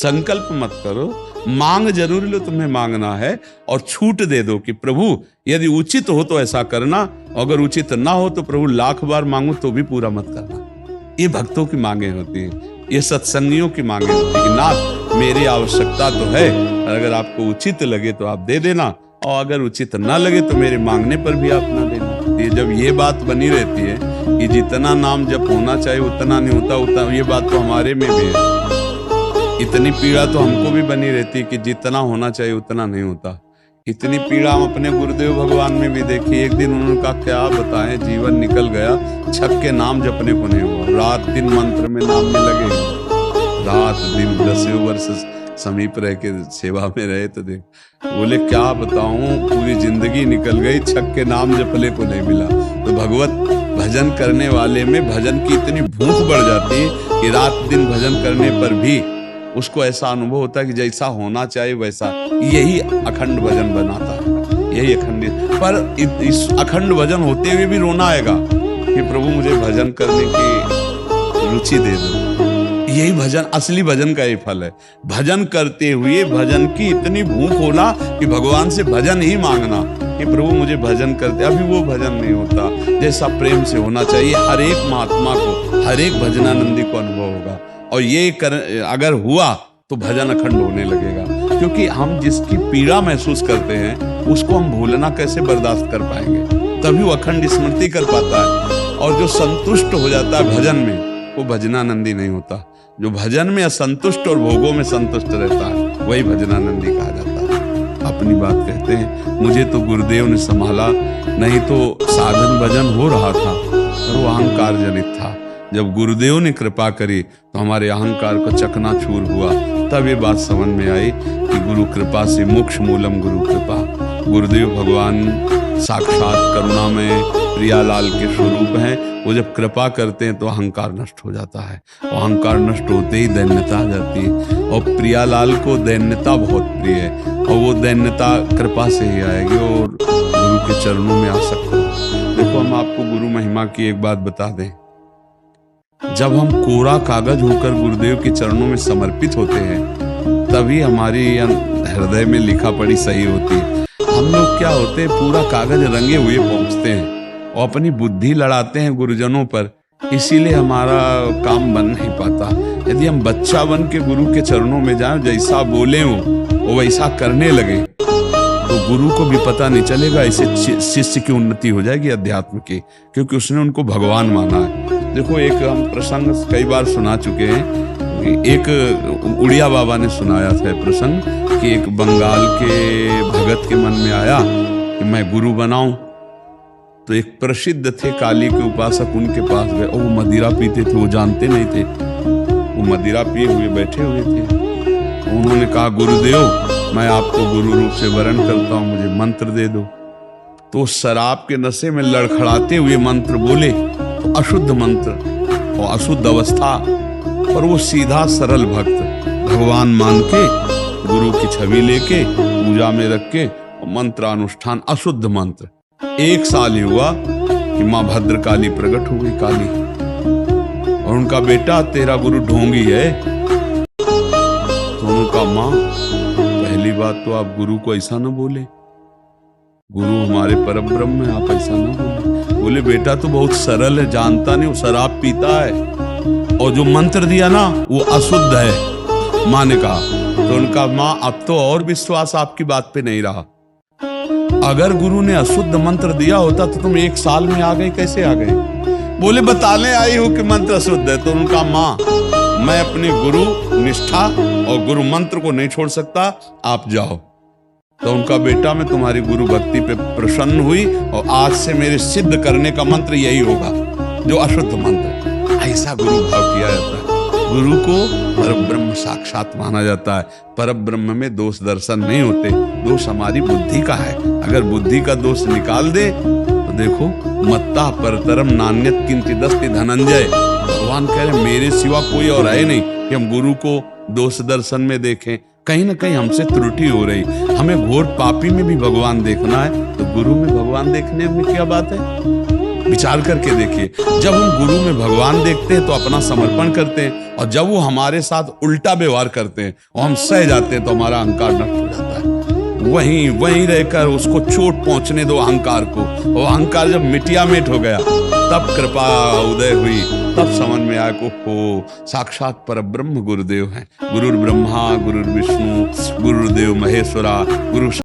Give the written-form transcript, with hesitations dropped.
संकल्प मत करो, मांग जरूर लो, तुम्हें मांगना है, और छूट दे दो कि प्रभु यदि उचित हो तो ऐसा करना, अगर उचित ना हो तो प्रभु लाख बार मांगो तो भी पूरा मत करना। ये भक्तों की मांगे होती हैं, ये सत्संगियों की मांगे होती है कि नाथ मेरी आवश्यकता तो है, अगर आपको उचित लगे तो आप दे देना, और अगर उचित ना लगे तो मेरे मांगने पर भी आप ना देना। ये जब ये बात बनी रहती है कि जितना नाम जप होना चाहिए उतना नहीं होता, उतना, ये बात तो हमारे में भी है। इतनी पीड़ा तो हमको भी बनी रहती है कि जितना होना चाहिए उतना नहीं होता। इतनी पीड़ा हम अपने गुरुदेव भगवान में भी देखी। एक दिन उन्होंने कहा क्या बताएं, जीवन निकल गया, छक के नाम जपने को नहीं हुआ, रात दिन मंत्र में नाम में लगे, रात दिन 10 वर्ष समीप रह के सेवा में रहे। तो देख, बोले क्या बताऊं, पूरी जिंदगी निकल गई, छक के नाम जपने को नहीं मिला। तो भगवत भजन करने वाले में भजन की इतनी भूख बढ़ जाती है कि रात दिन भजन करने पर भी उसको ऐसा अनुभव होता है कि जैसा होना चाहिए वैसा। यही अखंड भजन बनाता है, यही अखंड। पर इस अखंड भजन होते हुए भी रोना आएगा कि प्रभु मुझे भजन करने की रुचि दे दो। यही भजन, असली भजन का ही फल है। भजन करते हुए भजन की इतनी भूख होना कि भगवान से भजन ही मांगना कि प्रभु मुझे भजन करते। अभी वो भजन नहीं होता जैसा प्रेम से होना चाहिए। हर एक महात्मा को, हर एक भजनानंदी को अनुभव होगा, और ये अगर हुआ तो भजन अखंड होने लगेगा। क्योंकि हम जिसकी पीड़ा महसूस करते हैं उसको हम भूलना कैसे बर्दाश्त कर पाएंगे, तभी वो अखंड स्मृति कर पाता है। और जो संतुष्ट हो जाता है भजन में, वो भजनानंदी नहीं होता। जो भजन में असंतुष्ट और भोगों में संतुष्ट रहता है वही भजनानंदी कहा जाता है। अपनी बात कहते हैं, मुझे तो गुरुदेव ने संभाला, नहीं तो साधन भजन हो रहा था और वो अहंकार जनित था। जब गुरुदेव ने कृपा करी तो हमारे अहंकार को चकनाचूर हुआ। तब ये बात समझ में आई कि गुरु कृपा से मोक्ष मूलम गुरु कृपा। गुरुदेव भगवान साक्षात करुणा में प्रियालाल के स्वरूप हैं। वो जब कृपा करते हैं तो अहंकार नष्ट हो जाता है, और अहंकार नष्ट होते ही दैन्यता आ जाती है। और प्रियालाल को दैन्यता बहुत प्रिय है, और वो दैन्यता कृपा से ही आएगी और गुरु के चरणों में आ सकता है। देखो, हम आपको गुरु महिमा की एक बात बता दें, जब हम कोरा कागज होकर गुरुदेव के चरणों में समर्पित होते हैं तभी हमारी हृदय में लिखा पढ़ी सही होती है। हम लोग क्या होते हैं, पूरा कागज रंगे हुए पहुंचते हैं और अपनी बुद्धि लड़ाते हैं गुरुजनों पर, इसीलिए हमारा काम बन नहीं पाता। यदि हम बच्चा बन के गुरु के चरणों में जाएं, जैसा बोले वो वैसा करने लगे, तो गुरु को भी पता नहीं चलेगा। ऐसे शिष्य की उन्नति हो जाएगी अध्यात्म की, क्योंकि उसने उनको भगवान माना है। देखो, एक हम प्रसंग कई बार सुना चुके हैं। एक उड़िया बाबा ने सुनाया था प्रसंग कि एक बंगाल के भगत के मन में आया कि मैं गुरु बनाऊं। तो एक प्रसिद्ध थे काली के उपासक, उनके पास गए, और वो मदिरा पीते थे, वो जानते नहीं थे, वो मदिरा पिए हुए बैठे हुए थे। उन्होंने कहा, गुरुदेव मैं आपको गुरु रूप से वरण करता हूं, मुझे मंत्र दे दो। तो शराब के नशे में लड़खड़ाते हुए मंत्र बोले, तो अशुद्ध मंत्र और अशुद्ध अवस्था, और वो सीधा सरल भक्त भगवान मान के गुरु की छवि लेके पूजा में रख के मंत्र अनुष्ठान, अशुद्ध मंत्र। 1 साल ही हुआ कि माँ भद्रकाली प्रकट हो गई, काली, और उनका बेटा तेरा गुरु ढोंगी है। तो उनका माँ, पहली बात तो आप गुरु को ऐसा ना बोले, गुरु हमारे परब्रह्म है, आप ऐसा ना बोले। बोले बेटा तो बहुत सरल है, जानता नहीं, वो शराब पीता है, और जो मंत्र दिया ना वो अशुद्ध है, माँ ने कहा। तो उनका माँ, अब तो और विश्वास आपकी बात पे नहीं रहा। अगर गुरु ने अशुद्ध मंत्र दिया होता तो तुम 1 साल में आ गए, कैसे आ गए? बोले बताने आई हो कि मंत्र अशुद्ध है। तो उनका माँ, मैं अपने गुरु निष्ठा और गुरु मंत्र को नहीं छोड़ सकता, आप जाओ। तो उनका बेटा, मैं तुम्हारी गुरु भक्ति पे प्रसन्न हुई और आज से मेरे सिद्ध करने का मंत्र यही होगा जो अशुद्ध मंत्र। ऐसा गुरु भाव किया जाता है। गुरु को परब्रह्म साक्षात माना जाता है। परब्रह्म में दोष दर्शन नहीं होते, दोष हमारी बुद्धि का है। अगर बुद्धि का दोष निकाल दे तो देखो, मत्ता परतरम नान्यत किंचिदस्ति धनंजय। भगवान कह रहे मेरे सिवा कोई और है नहीं कि हम गुरु को दोष दर्शन में देखें। कहीं ना कहीं हमसे त्रुटि हो रही। हमें घोर पापी में भी भगवान देखना है, तो गुरु में भगवान देखने में क्या बात है? विचार करके देखिए, जब हम गुरु में भगवान देखते हैं तो अपना समर्पण करते हैं, और जब वो हमारे साथ उल्टा व्यवहार करते हैं और हम सह जाते हैं तो हमारा अहंकार नष्ट हो जाता है। वहीं रहकर उसको चोट पहुंचने दो अहंकार को, और अहंकार जब मिटिया मिट हो गया तब कृपा उदय हुई, तब समझ में आया को हो साक्षात परब्रह्म गुरुदेव हैं। गुरुर्ब्रह्मा गुरुर्विष्णु गुरुर्देव महेश्वरा गुरु